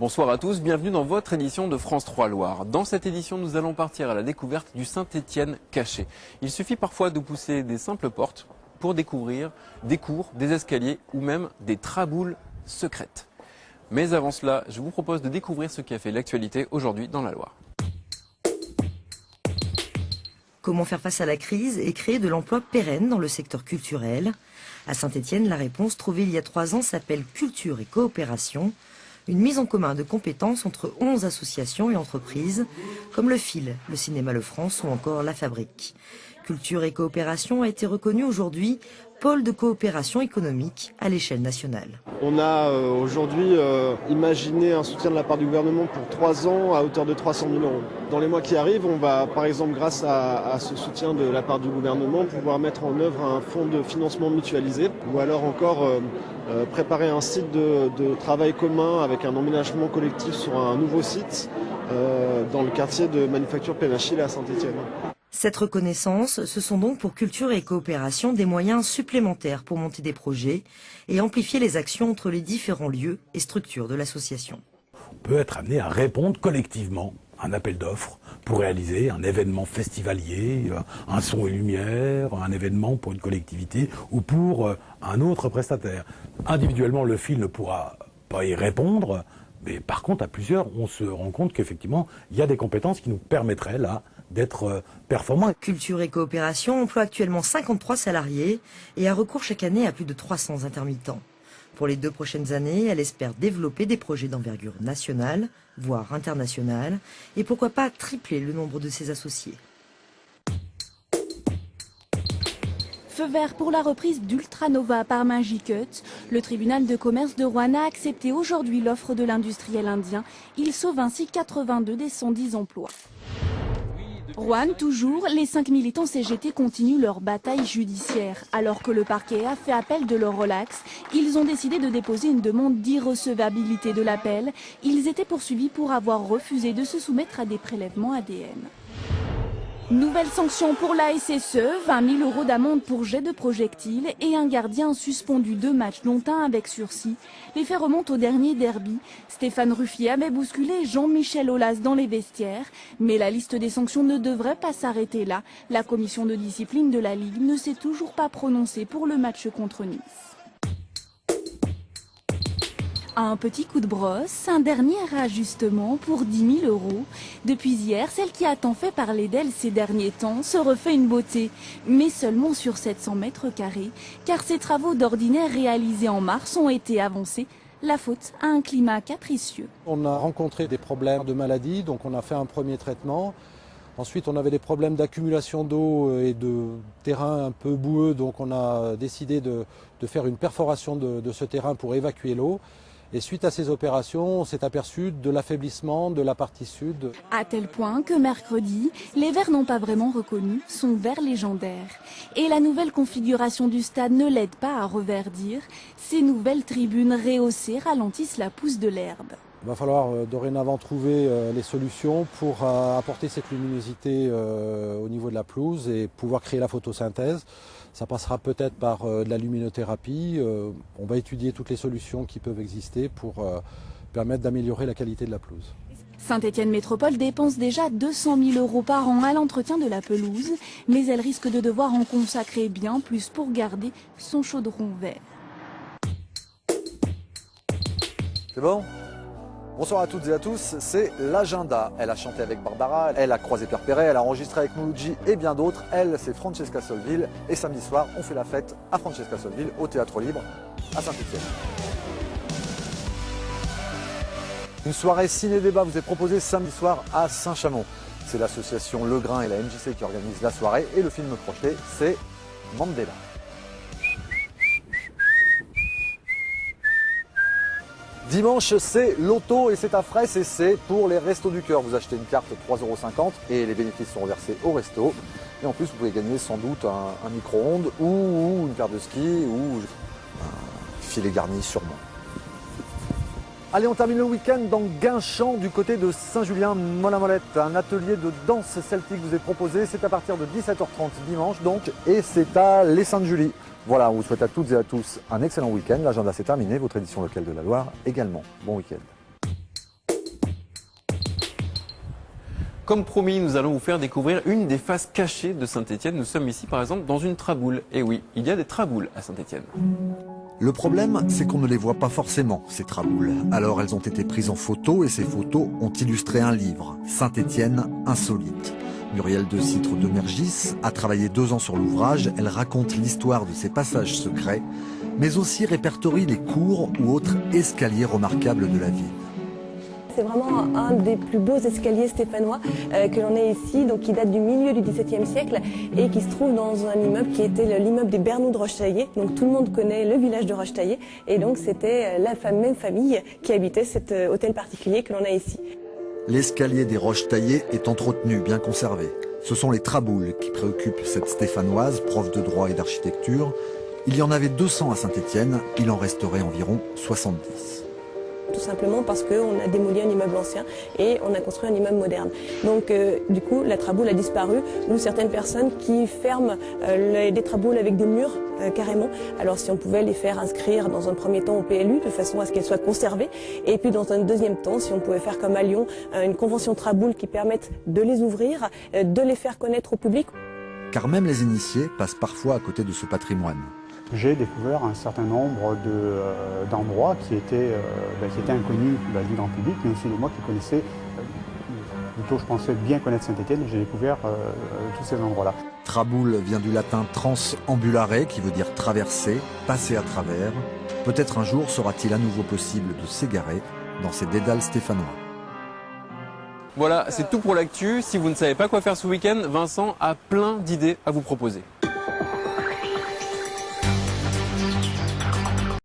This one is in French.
Bonsoir à tous, bienvenue dans votre édition de France 3 Loire. Dans cette édition, nous allons partir à la découverte du Saint-Étienne caché. Il suffit parfois de pousser des simples portes pour découvrir des cours, des escaliers ou même des traboules secrètes. Mais avant cela, je vous propose de découvrir ce qui a fait l'actualité aujourd'hui dans la Loire. Comment faire face à la crise et créer de l'emploi pérenne dans le secteur culturel? À Saint-Étienne, la réponse trouvée il y a 3 ans s'appelle Culture et Coopération. Une mise en commun de compétences entre 11 associations et entreprises, comme le Fil, le Cinéma Le France ou encore La Fabrique. Culture et Coopération a été reconnu aujourd'hui pôle de coopération économique à l'échelle nationale. On a aujourd'hui imaginé un soutien de la part du gouvernement pour 3 ans à hauteur de 300 000 €. Dans les mois qui arrivent, on va par exemple grâce à ce soutien de la part du gouvernement pouvoir mettre en œuvre un fonds de financement mutualisé ou alors encore préparer un site de travail commun avec un emménagement collectif sur un nouveau site dans le quartier de Manufacture Pénachille à Saint-Étienne. Cette reconnaissance, ce sont donc pour Culture et Coopération des moyens supplémentaires pour monter des projets et amplifier les actions entre les différents lieux et structures de l'association. On peut être amené à répondre collectivement à un appel d'offres pour réaliser un événement festivalier, un son et lumière, un événement pour une collectivité ou pour un autre prestataire. Individuellement, le Fil ne pourra pas y répondre, mais par contre, à plusieurs, on se rend compte qu'effectivement, il y a des compétences qui nous permettraient là d'être performants. Culture et Coopération emploie actuellement 53 salariés et a recours chaque année à plus de 300 intermittents. Pour les 2 prochaines années, elle espère développer des projets d'envergure nationale, voire internationale, et pourquoi pas tripler le nombre de ses associés. Feu vert pour la reprise d'Ultranova par Magicut. Le tribunal de commerce de Rouen a accepté aujourd'hui l'offre de l'industriel indien. Il sauve ainsi 82 des 110 emplois. Rouen, toujours, les 5 militants CGT continuent leur bataille judiciaire. Alors que le parquet a fait appel de leur relax, ils ont décidé de déposer une demande d'irrecevabilité de l'appel. Ils étaient poursuivis pour avoir refusé de se soumettre à des prélèvements ADN. Nouvelle sanction pour la SSE, 20 000 € d'amende pour jet de projectiles et un gardien suspendu 2 matchs dont un avec sursis. Les faits remontent au dernier derby. Stéphane Ruffier avait bousculé Jean-Michel Aulas dans les vestiaires. Mais la liste des sanctions ne devrait pas s'arrêter là. La commission de discipline de la Ligue ne s'est toujours pas prononcée pour le match contre Nice. Un petit coup de brosse, un dernier ajustement pour 10 000 €. Depuis hier, celle qui a tant fait parler d'elle ces derniers temps se refait une beauté, mais seulement sur 700 mètres carrés, car ses travaux d'ordinaire réalisés en mars ont été avancés. La faute à un climat capricieux. On a rencontré des problèmes de maladie, donc on a fait un premier traitement. Ensuite, on avait des problèmes d'accumulation d'eau et de terrain un peu boueux, donc on a décidé de faire une perforation de ce terrain pour évacuer l'eau. Et suite à ces opérations, on s'est aperçu de l'affaiblissement de la partie sud. À tel point que mercredi, les Verts n'ont pas vraiment reconnu son vert légendaire. Et la nouvelle configuration du stade ne l'aide pas à reverdir. Ces nouvelles tribunes rehaussées ralentissent la pousse de l'herbe. Il va falloir dorénavant trouver les solutions pour apporter cette luminosité au niveau de la pelouse et pouvoir créer la photosynthèse. Ça passera peut-être par de la luminothérapie. On va étudier toutes les solutions qui peuvent exister pour permettre d'améliorer la qualité de la pelouse. Saint-Étienne Métropole dépense déjà 200 000 € par an à l'entretien de la pelouse, mais elle risque de devoir en consacrer bien plus pour garder son chaudron vert. C'est bon ? Bonsoir à toutes et à tous, c'est l'agenda. Elle a chanté avec Barbara, elle a croisé Pierre Perret, elle a enregistré avec Mouloudji et bien d'autres. Elle, c'est Francesca Solville. Et samedi soir, on fait la fête à Francesca Solville, au Théâtre Libre, à Saint-Étienne. Une soirée ciné-débat vous est proposée samedi soir à Saint-Chamond. C'est l'association Le Grain et la MJC qui organisent la soirée. Et le film projeté, c'est Mandela. Dimanche, c'est loto et c'est à Fraisse et c'est pour les Restos du Cœur. Vous achetez une carte 3,50 € et les bénéfices sont reversés au resto. Et en plus, vous pouvez gagner sans doute un micro-ondes ou une paire de skis ou un filet garni sûrement. Allez, on termine le week-end dans Guinchamp du côté de Saint-Julien-Molin-Molette. Un atelier de danse celtique vous est proposé. C'est à partir de 17h30 dimanche donc et c'est à Les Saintes-Julie. Voilà, on vous souhaite à toutes et à tous un excellent week-end. L'agenda c'est terminé, votre édition locale de la Loire également. Bon week-end. Comme promis, nous allons vous faire découvrir une des faces cachées de Saint-Étienne. Nous sommes ici par exemple dans une traboule. Et oui, il y a des traboules à Saint-Étienne. Le problème, c'est qu'on ne les voit pas forcément, ces traboules. Alors elles ont été prises en photo et ces photos ont illustré un livre, Saint-Étienne insolite. Muriel de Citre de Mergis a travaillé 2 ans sur l'ouvrage. Elle raconte l'histoire de ces passages secrets, mais aussi répertorie les cours ou autres escaliers remarquables de la ville. C'est vraiment un des plus beaux escaliers stéphanois que l'on ait ici, donc qui date du milieu du XVIIe siècle et qui se trouve dans un immeuble qui était l'immeuble des Bernoux de Rochetaillé. Donc tout le monde connaît le village de Rochetaillé et donc c'était la même famille qui habitait cet hôtel particulier que l'on a ici. L'escalier des Rochetaillés est entretenu, bien conservé. Ce sont les traboules qui préoccupent cette stéphanoise, prof de droit et d'architecture. Il y en avait 200 à Saint-Étienne, il en resterait environ 70. Tout simplement parce qu'on a démoli un immeuble ancien et on a construit un immeuble moderne. Donc du coup, la traboule a disparu, ou certaines personnes qui ferment des traboules avec des murs carrément. Alors si on pouvait les faire inscrire dans un premier temps au PLU de façon à ce qu'elles soient conservées, et puis dans un deuxième temps, si on pouvait faire comme à Lyon, une convention traboule qui permette de les ouvrir, de les faire connaître au public. Car même les initiés passent parfois à côté de ce patrimoine. J'ai découvert un certain nombre d'endroits qui étaient inconnus du grand public, mais aussi de moi qui connaissais, plutôt je pensais bien connaître Saint-Étienne, et j'ai découvert tous ces endroits-là. Traboule vient du latin transambulare, qui veut dire traverser, passer à travers. Peut-être un jour sera-t-il à nouveau possible de s'égarer dans ces dédales stéphanois. Voilà, c'est tout pour l'actu. Si vous ne savez pas quoi faire ce week-end, Vincent a plein d'idées à vous proposer.